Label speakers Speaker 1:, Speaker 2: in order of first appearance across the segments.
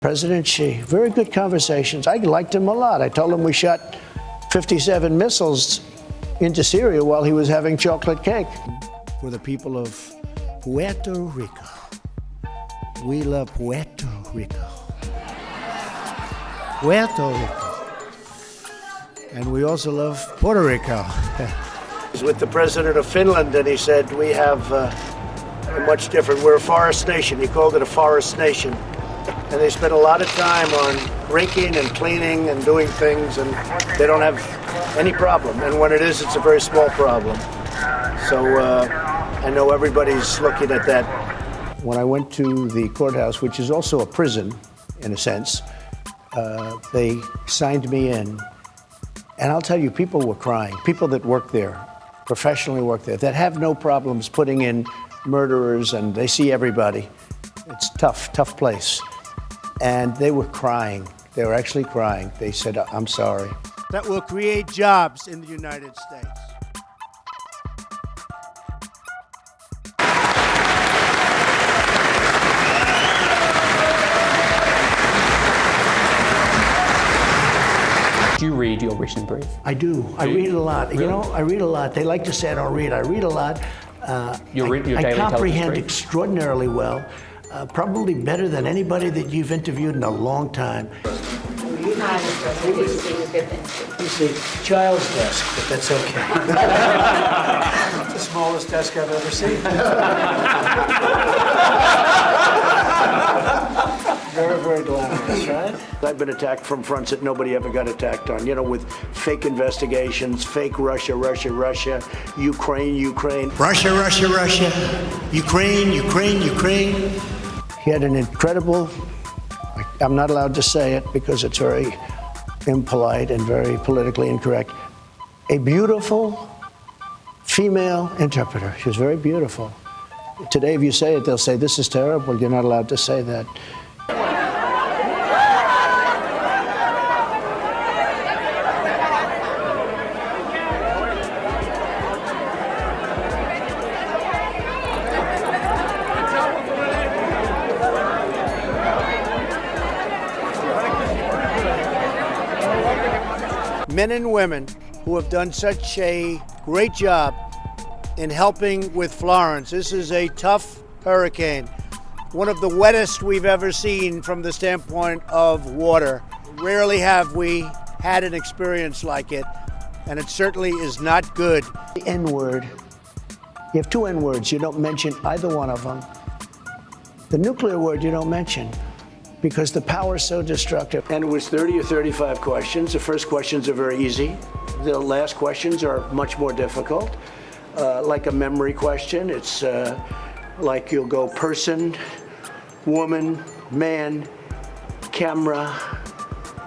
Speaker 1: President Xi, very good conversations. I liked him a lot. I told him we shot 57 missiles into Syria while he was having chocolate cake. For the people of Puerto Rico, we love Puerto Rico. Puerto Rico. And we also love Puerto Rico. With the president of Finland, and he said, we have a much different, we're a forest nation. He called it a forest nation. And they spend a lot of time on raking and cleaning and doing things, and they don't have any problem. And when it is, it's a very small problem. So I know everybody's looking at that. When I went to the courthouse, which is also a prison, in a sense, they signed me in. And I'll tell you, people were crying. People that work there, professionally work there, that have no problems putting in murderers, and they see everybody. It's tough place. And they were crying. They were actually crying. They said, I'm sorry. That will create jobs in the United States.
Speaker 2: Do you read your written brief?
Speaker 1: I do. I read a lot. Really? You know, I read a lot. They like to say I don't read. I read a lot.
Speaker 2: I
Speaker 1: comprehend extraordinarily well. Probably better than anybody that you've interviewed in a long time. It's the child's desk, but that's okay. It's the smallest desk I've ever seen. Very, very glamorous, right? I've been attacked from fronts that nobody ever got attacked on, you know, with fake investigations, fake Russia, Ukraine. Russia, Ukraine. He had an incredible, I'm not allowed to say it because it's very impolite and very politically incorrect, a beautiful female interpreter. She was very beautiful. Today, if you say it, they'll say, this is terrible. You're not allowed to say that. Men and women who have done such a great job in helping with Florence. This is a tough hurricane, one of the wettest we've ever seen from the standpoint of water. Rarely have we had an experience like it, and it certainly is not good. The N-word, you have two N-words, you don't mention either one of them. The nuclear word you don't mention, because the power is so destructive. And it was 30 or 35 questions. The first questions are very easy. The last questions are much more difficult. Like a memory question, it's like you'll go person, woman, man, camera,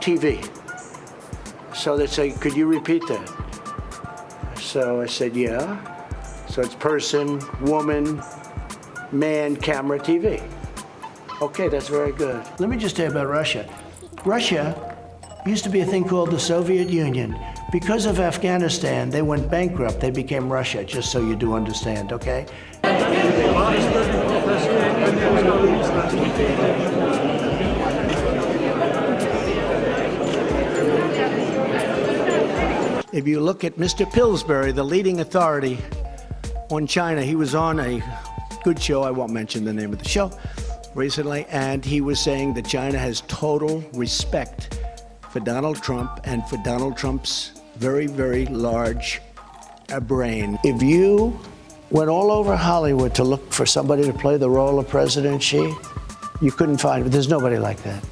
Speaker 1: TV. So they say, could you repeat that? So I said, yeah. So it's person, woman, man, camera, TV. Okay, that's very good. Let me just tell you about Russia. Russia used to be a thing called the Soviet Union. Because of Afghanistan, they went bankrupt. They became Russia, just so you do understand, okay? If you look at Mr. Pillsbury, the leading authority on China, he was on a good show, I won't mention the name of the show, recently, and he was saying that China has total respect for Donald Trump and for Donald Trump's very, very large brain. If you went all over Hollywood to look for somebody to play the role of President Xi, you couldn't find it. There's nobody like that.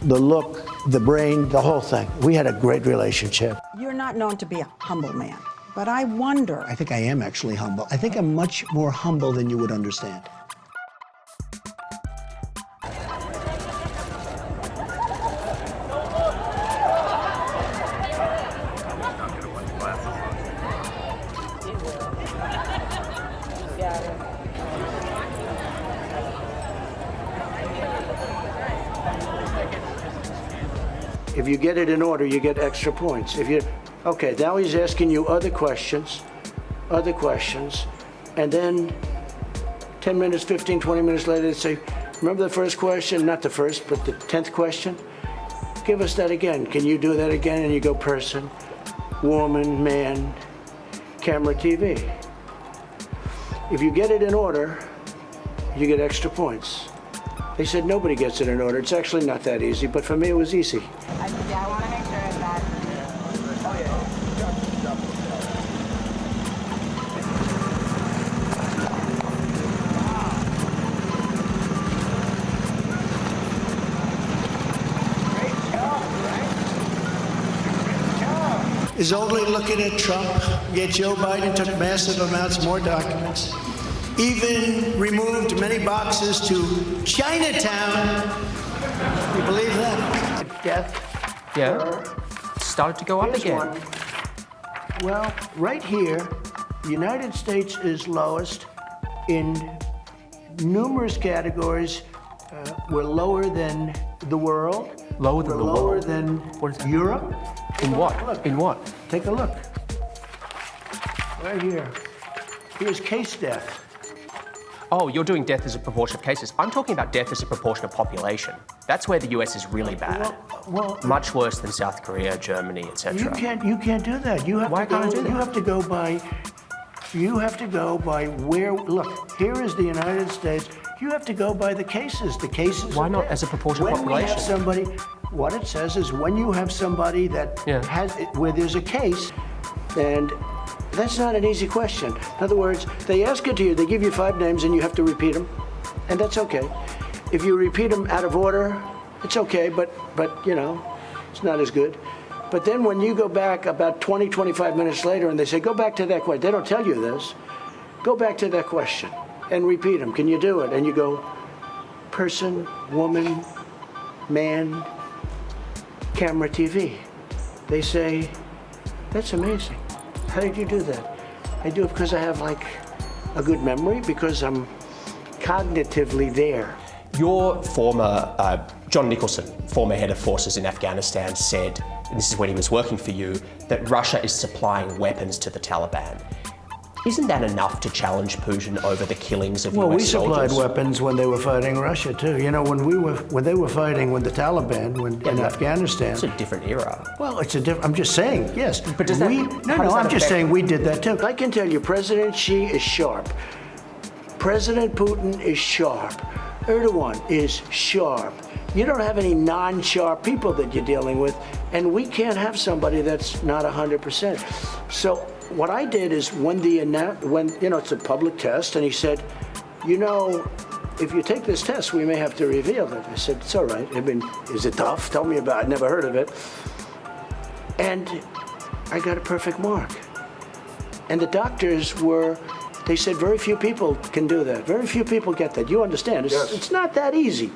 Speaker 1: The look, the brain, the whole thing. We had a great relationship.
Speaker 3: You're not known to be a humble man, but I wonder.
Speaker 1: I think I am actually humble. I think I'm much more humble than you would understand. If you get it in order, you get extra points. Okay, now he's asking you other questions, and then 10 minutes, 15, 20 minutes later, they say, Remember the first question? Not the first, but the 10th question? Give us that again. Can you do that again? And you go person, woman, man, camera, TV. If you get it in order, you get extra points. They said nobody gets it in order. It's actually not that easy, but for me it was easy.
Speaker 4: I want to make sure that.
Speaker 1: Is only looking at Trump, yet Joe Biden took massive amounts more documents. Even removed many boxes to Chinatown. You believe that? Death.
Speaker 2: Yeah. Started to go up
Speaker 1: Here's
Speaker 2: again.
Speaker 1: one. Well, right here, the United States is lowest in numerous categories. We're lower than the world.
Speaker 2: Lower than
Speaker 1: We're
Speaker 2: the
Speaker 1: lower
Speaker 2: world?
Speaker 1: than
Speaker 2: What is that?
Speaker 1: Europe.
Speaker 2: In what?
Speaker 1: Look.
Speaker 2: In what?
Speaker 1: Take a look. Right here. Here's case death.
Speaker 2: Oh, you're doing death as a proportion of cases. I'm talking about death as a proportion of population. That's where the US is really bad.
Speaker 1: Well,
Speaker 2: Much worse than South Korea, Germany, etc.
Speaker 1: you can't do that. You have
Speaker 2: Why
Speaker 1: to go,
Speaker 2: can't I do that?
Speaker 1: You have to go by where. Look, here is the United States. You have to go by the cases. The cases.
Speaker 2: Why
Speaker 1: are
Speaker 2: not
Speaker 1: dead.
Speaker 2: as a proportion of
Speaker 1: When we have
Speaker 2: population?
Speaker 1: somebody, what it says is when you have somebody that
Speaker 2: Yeah.
Speaker 1: has where there's a case, and that's not an easy question. In other words, they ask it to you. They give you 5 names, and you have to repeat them, and that's okay. If you repeat them out of order, it's okay, but you know, it's not as good. But then when you go back about 20, 25 minutes later, and they say, go back to that question. They don't tell you this. Go back to that question and repeat them. Can you do it? And you go, person, woman, man, camera, TV. They say, that's amazing. How did you do that? I do it because I have like a good memory, because I'm cognitively there.
Speaker 2: Your former, John Nicholson, former head of forces in Afghanistan, said, and this is when he was working for you, that Russia is supplying weapons to the Taliban. Isn't that enough to challenge Putin over the killings of
Speaker 1: Well, we
Speaker 2: US soldiers?
Speaker 1: supplied weapons when they were fighting Russia too. You know, when they were fighting with the Taliban in Afghanistan.
Speaker 2: It's a different era.
Speaker 1: Well, it's a different. I'm just saying, yes.
Speaker 2: But does that- how does that
Speaker 1: I'm just
Speaker 2: affect-
Speaker 1: saying we did that too. I can tell you, President Xi is sharp. President Putin is sharp. Erdogan is sharp. You don't have any non-sharp people that you're dealing with, and we can't have somebody that's not 100%. So what I did is when you know, it's a public test, and he said, you know, if you take this test, we may have to reveal it. I said, it's all right. I mean, is it tough? Tell me about it. I've never heard of it. And I got a perfect mark. And the doctors they said very few people can do that. Very few people get that. You understand? It's not that easy.